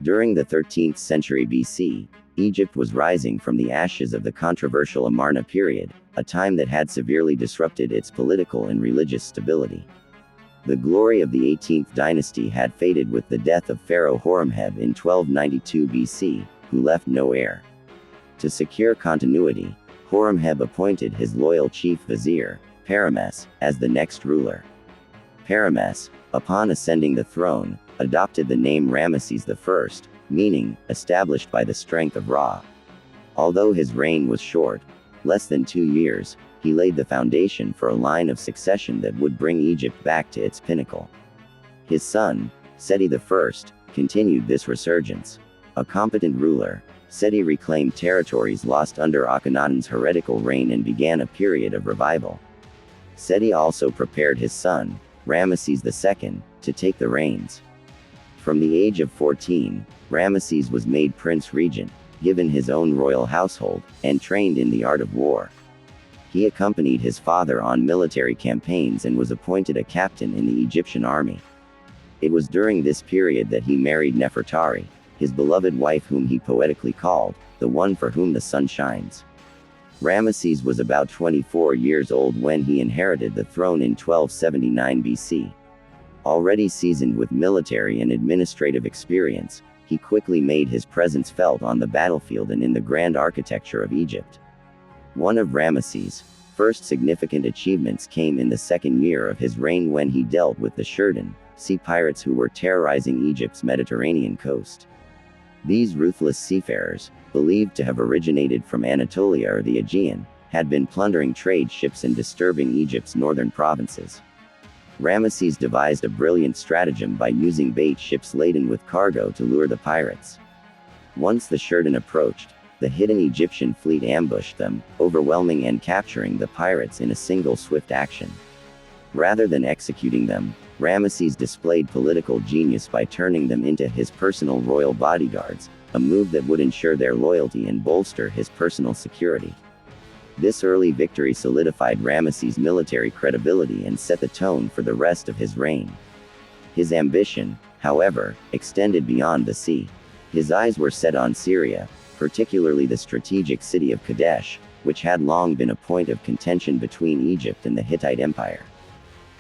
During the 13th century BC, Egypt was rising from the ashes of the controversial Amarna period, a time that had severely disrupted its political and religious stability. The glory of the 18th dynasty had faded with the death of Pharaoh Horemheb in 1292 BC, who left no heir. To secure continuity, Horemheb appointed his loyal chief vizier, Ramesses, as the next ruler. Ramesses, upon ascending the throne, adopted the name Ramesses I, meaning, established by the strength of Ra. Although his reign was short, less than 2 years, he laid the foundation for a line of succession that would bring Egypt back to its pinnacle. His son, Seti I, continued this resurgence. A competent ruler, Seti reclaimed territories lost under Akhenaten's heretical reign and began a period of revival. Seti also prepared his son, Ramesses II, to take the reins. From the age of 14, Ramesses was made prince regent, given his own royal household, and trained in the art of war. He accompanied his father on military campaigns and was appointed a captain in the Egyptian army. It was during this period that he married Nefertari, his beloved wife whom he poetically called, the one for whom the sun shines. Ramesses was about 24 years old when he inherited the throne in 1279 BC. Already seasoned with military and administrative experience, he quickly made his presence felt on the battlefield and in the grand architecture of Egypt. One of Ramesses' first significant achievements came in the second year of his reign when he dealt with the Shirdan, sea pirates who were terrorizing Egypt's Mediterranean coast. These ruthless seafarers, believed to have originated from Anatolia or the Aegean, had been plundering trade ships and disturbing Egypt's northern provinces. Ramesses devised a brilliant stratagem by using bait ships laden with cargo to lure the pirates. Once the Shirdan approached, the hidden Egyptian fleet ambushed them, overwhelming and capturing the pirates in a single swift action. Rather than executing them, Ramesses displayed political genius by turning them into his personal royal bodyguards, a move that would ensure their loyalty and bolster his personal security. This early victory solidified Ramesses' military credibility and set the tone for the rest of his reign. His ambition, however, extended beyond the sea. His eyes were set on Syria, particularly the strategic city of Kadesh, which had long been a point of contention between Egypt and the Hittite Empire.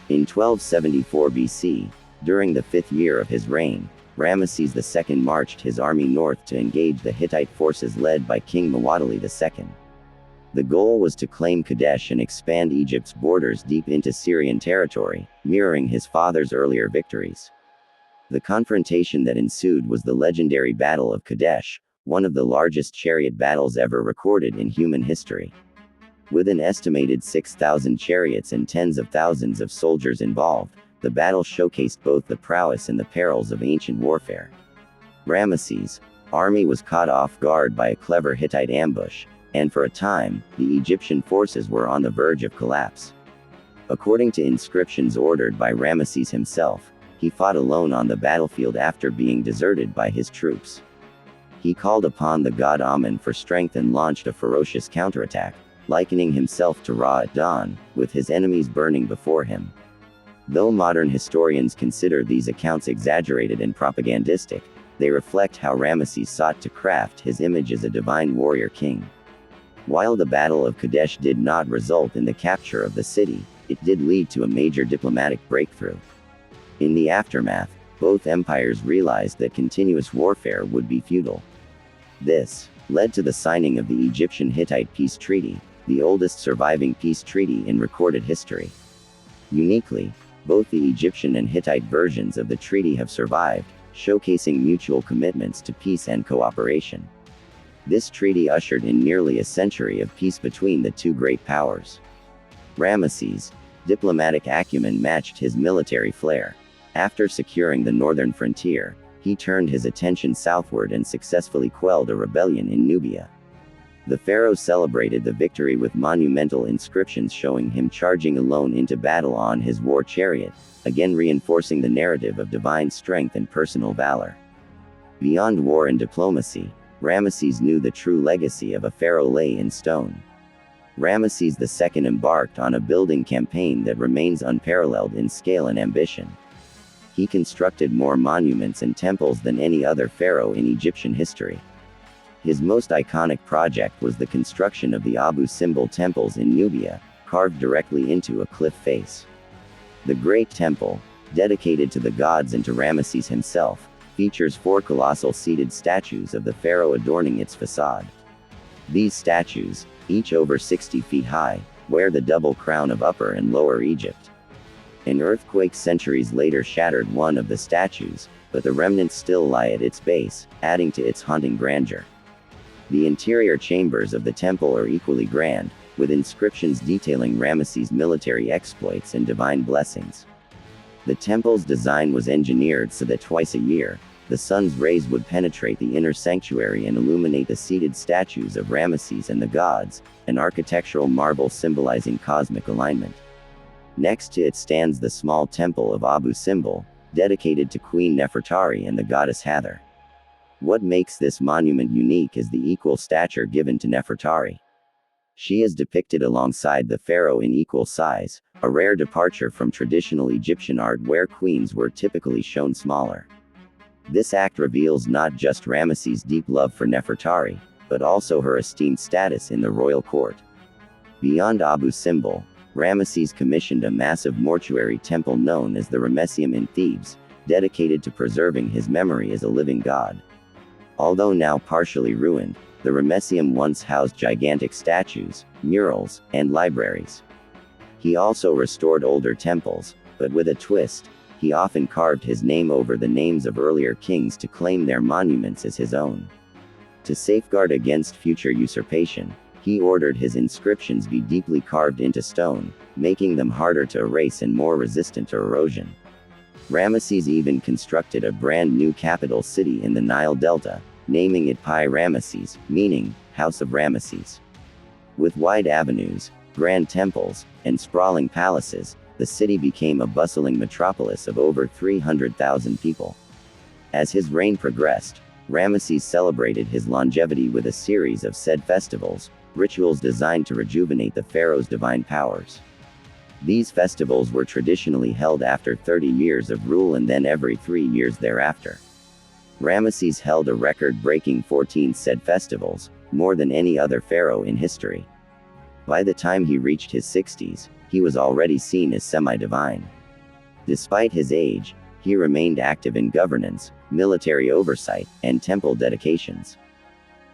In 1274 BC, during the 5th year of his reign, Ramesses II marched his army north to engage the Hittite forces led by King Muwatalli II. The goal was to claim Kadesh and expand Egypt's borders deep into Syrian territory, mirroring his father's earlier victories. The confrontation that ensued was the legendary Battle of Kadesh, one of the largest chariot battles ever recorded in human history. With an estimated 6,000 chariots and tens of thousands of soldiers involved, the battle showcased both the prowess and the perils of ancient warfare. Ramesses' army was caught off guard by a clever Hittite ambush, and for a time, the Egyptian forces were on the verge of collapse. According to inscriptions ordered by Ramesses himself, he fought alone on the battlefield after being deserted by his troops. He called upon the god Amun for strength and launched a ferocious counterattack, likening himself to Ra at dawn, with his enemies burning before him. Though modern historians consider these accounts exaggerated and propagandistic, they reflect how Ramesses sought to craft his image as a divine warrior king. While the Battle of Kadesh did not result in the capture of the city, it did lead to a major diplomatic breakthrough. In the aftermath, both empires realized that continuous warfare would be futile. This led to the signing of the Egyptian-Hittite peace treaty, the oldest surviving peace treaty in recorded history. Uniquely, both the Egyptian and Hittite versions of the treaty have survived, showcasing mutual commitments to peace and cooperation. This treaty ushered in nearly a century of peace between the two great powers. Ramesses' diplomatic acumen matched his military flair. After securing the northern frontier, he turned his attention southward and successfully quelled a rebellion in Nubia. The pharaoh celebrated the victory with monumental inscriptions showing him charging alone into battle on his war chariot, again reinforcing the narrative of divine strength and personal valor. Beyond war and diplomacy, Ramesses knew the true legacy of a pharaoh lay in stone. Ramesses II embarked on a building campaign that remains unparalleled in scale and ambition. He constructed more monuments and temples than any other pharaoh in Egyptian history. His most iconic project was the construction of the Abu Simbel temples in Nubia, carved directly into a cliff face. The Great Temple, dedicated to the gods and to Ramesses himself, features 4 colossal seated statues of the pharaoh adorning its facade. These statues, each over 60 feet high, wear the double crown of Upper and Lower Egypt. An earthquake centuries later shattered one of the statues, but the remnants still lie at its base, adding to its haunting grandeur. The interior chambers of the temple are equally grand, with inscriptions detailing Ramesses' military exploits and divine blessings. The temple's design was engineered so that twice a year, the sun's rays would penetrate the inner sanctuary and illuminate the seated statues of Ramesses and the gods, an architectural marvel symbolizing cosmic alignment. Next to it stands the small temple of Abu Simbel, dedicated to Queen Nefertari and the goddess Hathor. What makes this monument unique is the equal stature given to Nefertari. She is depicted alongside the pharaoh in equal size, a rare departure from traditional Egyptian art where queens were typically shown smaller. This act reveals not just Ramesses' deep love for Nefertari, but also her esteemed status in the royal court. Beyond Abu Simbel, Ramesses commissioned a massive mortuary temple known as the Ramesseum in Thebes, dedicated to preserving his memory as a living god. Although now partially ruined, the Ramesseum once housed gigantic statues, murals, and libraries. He also restored older temples, but with a twist. He often carved his name over the names of earlier kings to claim their monuments as his own. To safeguard against future usurpation, he ordered his inscriptions be deeply carved into stone, making them harder to erase and more resistant to erosion. Ramesses even constructed a brand new capital city in the Nile Delta, naming it Pi Ramesses, meaning, House of Ramesses. With wide avenues, grand temples, and sprawling palaces, the city became a bustling metropolis of over 300,000 people. As his reign progressed, Ramesses celebrated his longevity with a series of said festivals, rituals designed to rejuvenate the pharaoh's divine powers. These festivals were traditionally held after 30 years of rule and then every 3 years thereafter. Ramesses held a record-breaking 14 said festivals, more than any other pharaoh in history. By the time he reached his 60s, he was already seen as semi-divine. Despite his age, he remained active in governance, military oversight, and temple dedications.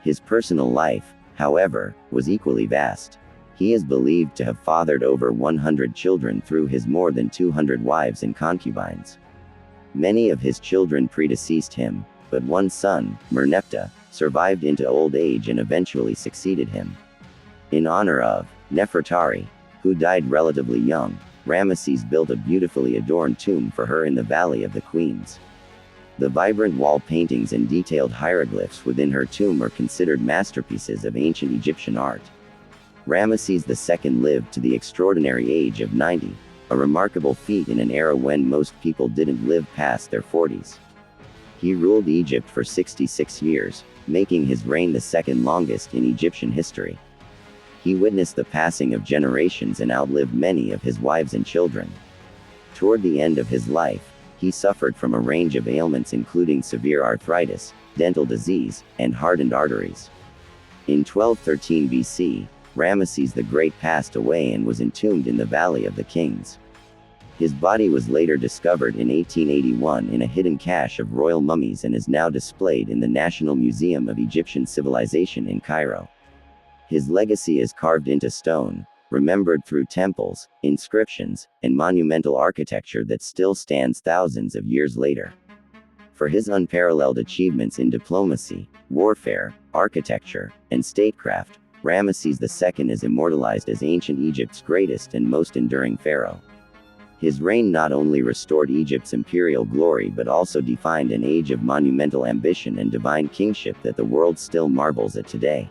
His personal life, however, was equally vast. He is believed to have fathered over 100 children through his more than 200 wives and concubines. Many of his children predeceased him, but one son, Merneptah, survived into old age and eventually succeeded him. In honor of Nefertari, who died relatively young, Ramesses built a beautifully adorned tomb for her in the Valley of the Queens. The vibrant wall paintings and detailed hieroglyphs within her tomb are considered masterpieces of ancient Egyptian art. Ramesses II lived to the extraordinary age of 90, a remarkable feat in an era when most people didn't live past their 40s. He ruled Egypt for 66 years, making his reign the second longest in Egyptian history. He witnessed the passing of generations and outlived many of his wives and children. Toward the end of his life, he suffered from a range of ailments including severe arthritis, dental disease, and hardened arteries. In 1213 BC, Ramesses the Great passed away and was entombed in the Valley of the Kings. His body was later discovered in 1881 in a hidden cache of royal mummies and is now displayed in the National Museum of Egyptian Civilization in Cairo. His legacy is carved into stone, remembered through temples, inscriptions, and monumental architecture that still stands thousands of years later. For his unparalleled achievements in diplomacy, warfare, architecture, and statecraft, Ramesses II is immortalized as ancient Egypt's greatest and most enduring pharaoh. His reign not only restored Egypt's imperial glory but also defined an age of monumental ambition and divine kingship that the world still marvels at today.